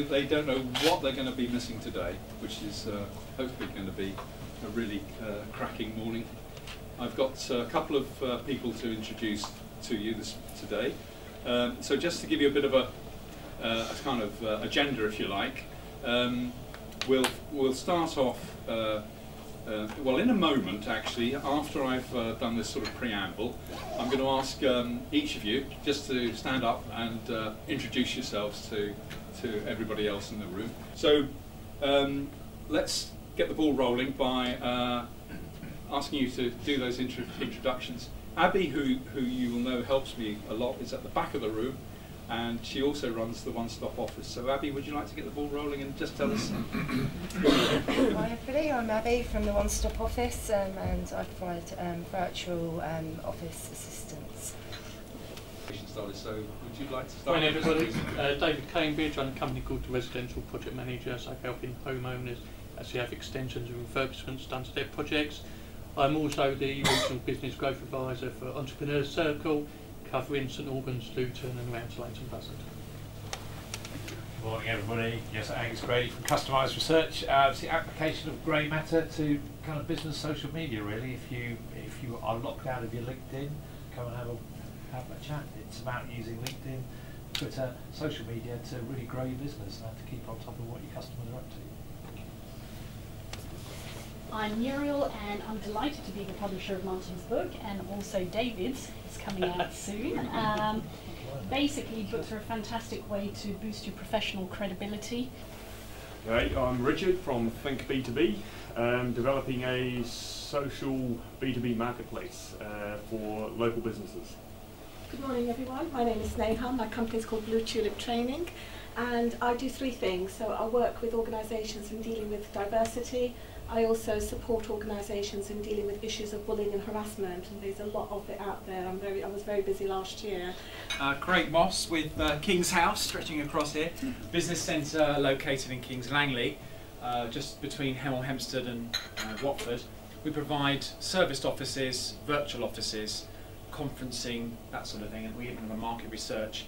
They don't know what they're going to be missing today, which is hopefully going to be a really cracking morning. I've got a couple of people to introduce to you today. So just to give you a bit of a kind of agenda, if you like, we'll start off. Well, in a moment, actually, after I've done this sort of preamble, I'm going to ask each of you just to stand up and introduce yourselves to everybody else in the room. So let's get the ball rolling by asking you to do those introductions. Abby, who you will know helps me a lot, is at the back of the room, and she also runs the one-stop office. So Abby, would you like to get the ball rolling and just tell us? Hi everybody, I'm Abby from the one-stop office, and I provide virtual office assistance. So would you like to start? Hi everybody, David Cambridge. I'm a company called the Residential Project Manager, so helping homeowners actually have extensions and refurbishments done to their projects. I'm also the Regional Business Growth Advisor for Entrepreneurs Circle, covering St Albans, Luton and around Leighton Buzzard. Good morning everybody, yes, Angus Grady from Customised Research. It's the application of grey matter to kind of business social media really. If you are locked out of your LinkedIn, come and have a chat. It's about using LinkedIn, Twitter, social media to really grow your business and to keep on top of what your customers are up to. I'm Muriel and I'm delighted to be the publisher of Martin's book, and also David's is coming out soon. Basically, books are a fantastic way to boost your professional credibility. Okay, I'm Richard from Think B2B, developing a social B2B marketplace for local businesses. Good morning everyone, my name is Neha, my company is called Blue Tulip Training, and I do three things. So I work with organisations in dealing with diversity, I also support organisations in dealing with issues of bullying and harassment, and there's a lot of it out there. I was very busy last year. Craig Moss with King's House, stretching across here, business centre located in King's Langley, just between Hemel Hempstead and Watford. We provide serviced offices, virtual offices, conferencing, that sort of thing, and we even have a market research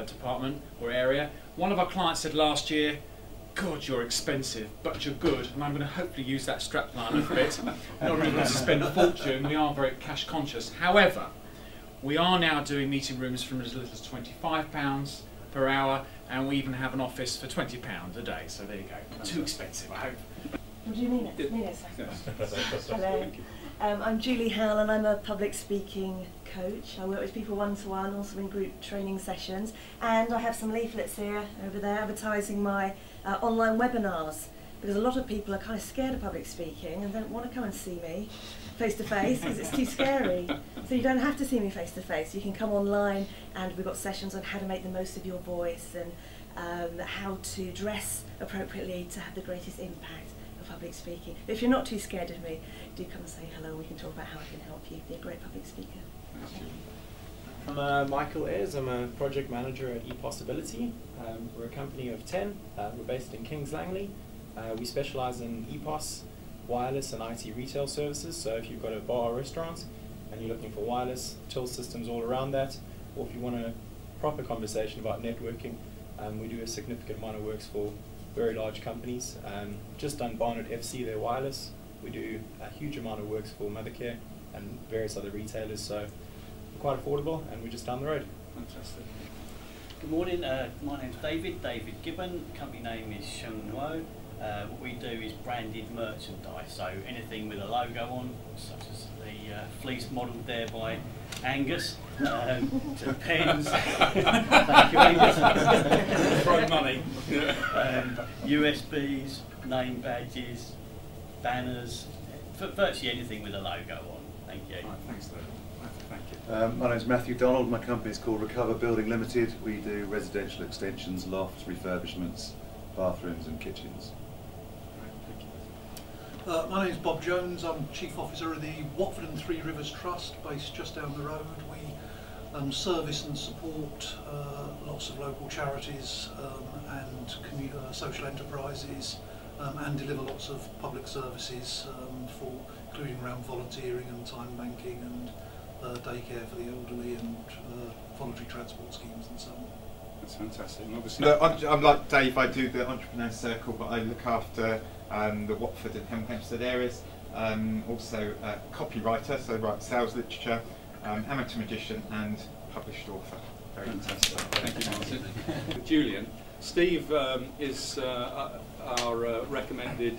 department or area. One of our clients said last year, God, you're expensive, but you're good, and I'm going to hopefully use that strapline a bit. Not really going to spend a fortune, we are very cash conscious. However, we are now doing meeting rooms from as little as £25 per hour, and we even have an office for £20 a day, so there you go. Too expensive, I hope. What do you mean it? Hello. I'm Julie Howell and I'm a public speaking coach. I work with people one-to-one, also in group training sessions, and I have some leaflets here over there advertising my online webinars, because a lot of people are kind of scared of public speaking and don't want to come and see me face to face because it's too scary. So you don't have to see me face to face, you can come online, and we've got sessions on how to make the most of your voice and how to dress appropriately to have the greatest impact of public speaking. But if you're not too scared of me, do come and say hello, we can talk about how I can help you be a great public speaker. I'm Michael Ayres, I'm a project manager at ePossibility. We're a company of 10, we're based in Kings Langley. We specialise in EPOS, wireless and IT retail services, so if you've got a bar or restaurant and you're looking for wireless, till systems all around that, or if you want a proper conversation about networking, we do a significant amount of works for very large companies. Just done Barnet FC, their wireless. We do a huge amount of works for Mothercare and various other retailers, so we're quite affordable and we're just down the road. Fantastic. Good morning, my name's David Gibbon, company name is Shunwo. What we do is branded merchandise, so anything with a logo on, such as the fleece modelled there by Angus, to pens, thank you Angus, Throw money, USBs, name badges, banners, virtually anything with a logo on. Thank you. Right, thanks, Dave. Thank you. My name is Matthew Donald. My company is called Recover Building Limited. We do residential extensions, lofts, refurbishments, bathrooms and kitchens. My name is Bob Jones. I'm Chief Officer of the Watford and Three Rivers Trust, based just down the road. We service and support lots of local charities and social enterprises, and deliver lots of public services, including around volunteering and time banking and daycare for the elderly and voluntary transport schemes and so on. That's fantastic. And obviously, I'm like Dave. I do the Entrepreneur Circle, but I look after the Watford and Hempstead areas. Also a copywriter, so write sales literature, amateur magician, and published author. Very fantastic. Thank you, Martin. Julian, Steve is our recommended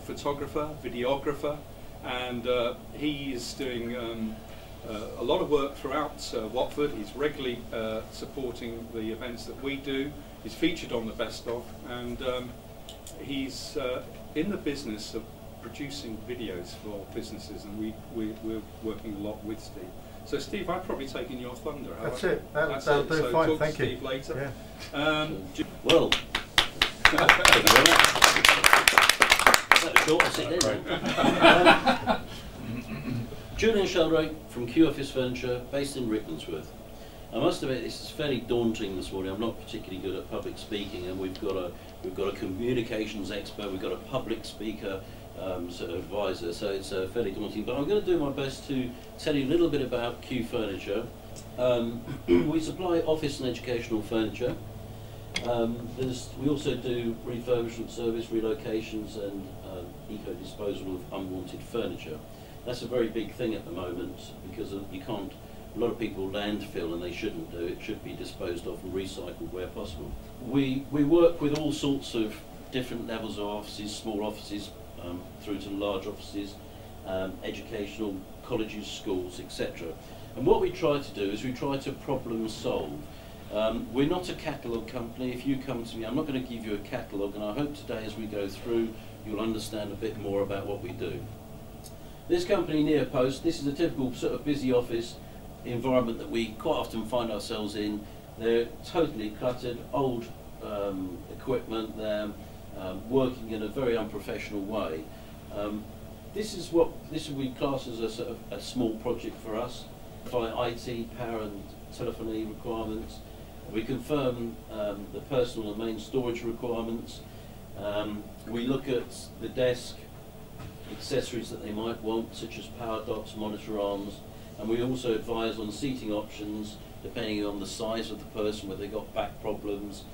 photographer, videographer, and he's doing a lot of work throughout Watford. He's regularly supporting the events that we do. He's featured on the Best Of, and he's in the business of producing videos for businesses, and we're working a lot with Steve. So Steve, I've probably taken your thunder. That's it. That'll do so fine. Talk Thank to you. Steve later. Yeah. Well, that's short. I'll sit there. Julian Sheldrake from Q Office Furniture, based in Rickmansworth. I must admit, this is fairly daunting this morning. I'm not particularly good at public speaking, and we've got a communications expert, we've got a public speaker sort of advisor, so it's fairly daunting. But I'm going to do my best to tell you a little bit about Q Furniture. We supply office and educational furniture. We also do refurbishment service, relocations, and eco-disposal of unwanted furniture. That's a very big thing at the moment, because you can't. A lot of people landfill, and they shouldn't do. It should be disposed of and recycled where possible. We work with all sorts of different levels of offices, small offices through to large offices, educational, colleges, schools, etc. And what we try to do is we try to problem solve. We're not a catalogue company. If you come to me, I'm not going to give you a catalogue, and I hope today as we go through you'll understand a bit more about what we do. This company, Nearpost, this is a typical sort of busy office environment that we quite often find ourselves in. They're totally cluttered, old equipment, they're working in a very unprofessional way. This is what we class as a sort of a small project for us. By IT, power and telephony requirements, we confirm the personal and main storage requirements. We look at the desk, accessories that they might want, such as power docks, monitor arms, and we also advise on seating options depending on the size of the person, whether they've got back problems,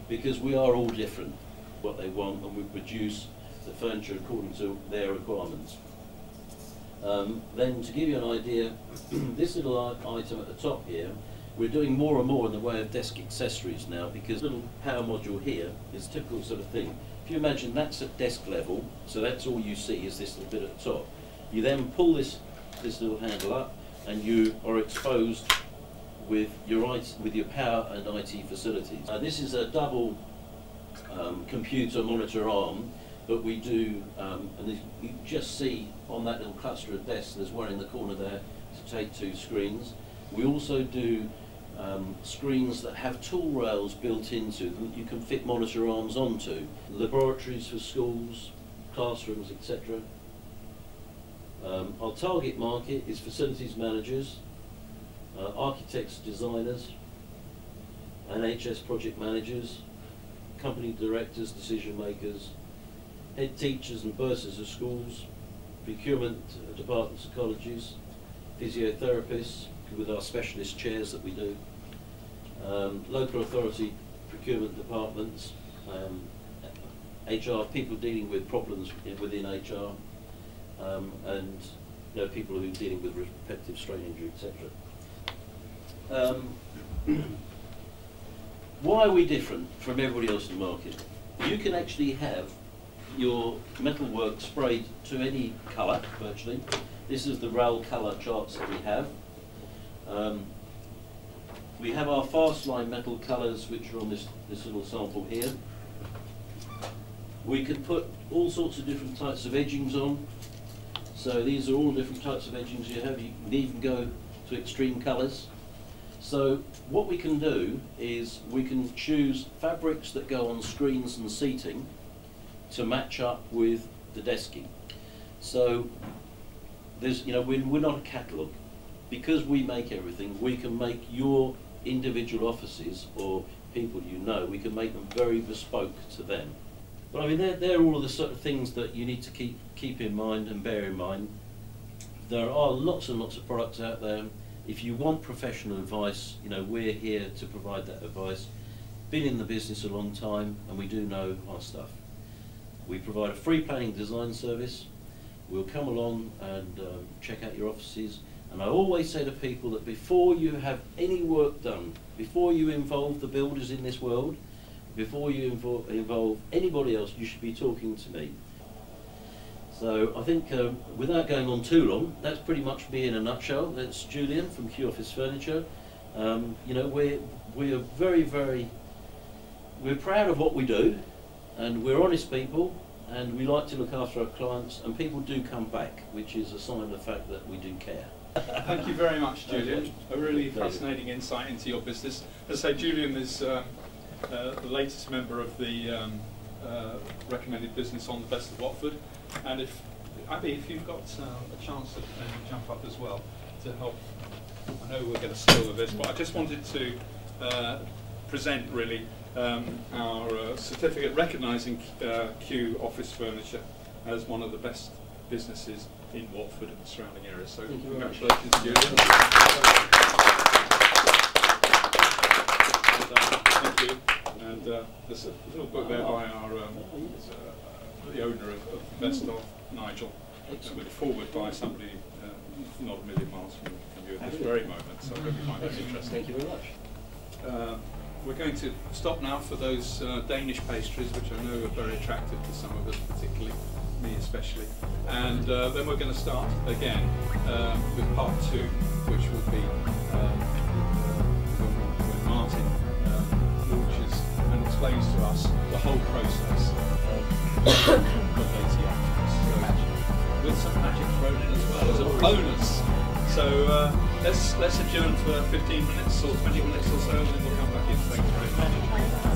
because we are all different, what they want, and we produce the furniture according to their requirements. Then to give you an idea, this little item at the top here, we're doing more and more in the way of desk accessories now, because the little power module here is a typical sort of thing. If you imagine that's at desk level, so that's all you see is this little bit at the top. You then pull this little handle up, and you are exposed with your power and IT facilities. This is a double computer monitor arm, but we do, and you just see on that little cluster of desks, there's one in the corner there to take two screens. We also do screens that have tool rails built into them that you can fit monitor arms onto. Laboratories for schools, classrooms, etc. Our target market is facilities managers, architects, designers, NHS project managers, company directors, decision makers, head teachers and bursars of schools, procurement departments of colleges, physiotherapists with our specialist chairs that we do, local authority procurement departments, HR, people dealing with problems within HR, and people who are dealing with repetitive strain injury, etc. why are we different from everybody else in the market? You can actually have your metalwork sprayed to any colour, virtually. This is the rail colour charts that we have. We have our fast line metal colours, which are on this little sample here. We can put all sorts of different types of edgings on. So these are all different types of edgings you have. You can even go to extreme colours. So what we can do is we can choose fabrics that go on screens and seating to match up with the desking. So there's, you know, we're not a catalogue. Because we make everything, we can make your individual offices or people you know, we can make them very bespoke to them. But I mean, they're all of the sort of things that you need to keep in mind and bear in mind. There are lots and lots of products out there. If you want professional advice, you know, we're here to provide that advice. Been in the business a long time and we do know our stuff. We provide a free planning design service. We'll come along and check out your offices. And I always say to people that before you have any work done, before you involve the builders in this world, before you involve anybody else, you should be talking to me. So I think without going on too long, that's pretty much me in a nutshell. That's Julian from Q Office Furniture. You know, we're proud of what we do, and we're honest people, and we like to look after our clients, and people do come back, which is a sign of the fact that we do care. Thank you very much, Julian. A really fascinating insight into your business. As I say, Julian is the latest member of the recommended business on the Best of Watford. And Abby, if you've got a chance to jump up as well to help. I know we'll get a still of this, but I just wanted to present really our certificate recognising Q Office Furniture as one of the best businesses in Watford and the surrounding areas. So congratulations, Julian. Thank you. And there's a little book there by our the owner of Best of, Nigel. It's forward by somebody not a million miles from you at this very moment. So I hope you find that interesting. Thank you very much. We're going to stop now for those Danish pastries, which I know are very attractive to some of us, particularly me especially. And then we're going to start again with part 2, which will be when Martin launches and explains to us the whole process of the with some magic thrown in as well as a bonus. So let's adjourn for 15 minutes or 20 minutes or so, and then we'll come back in. Thanks very much.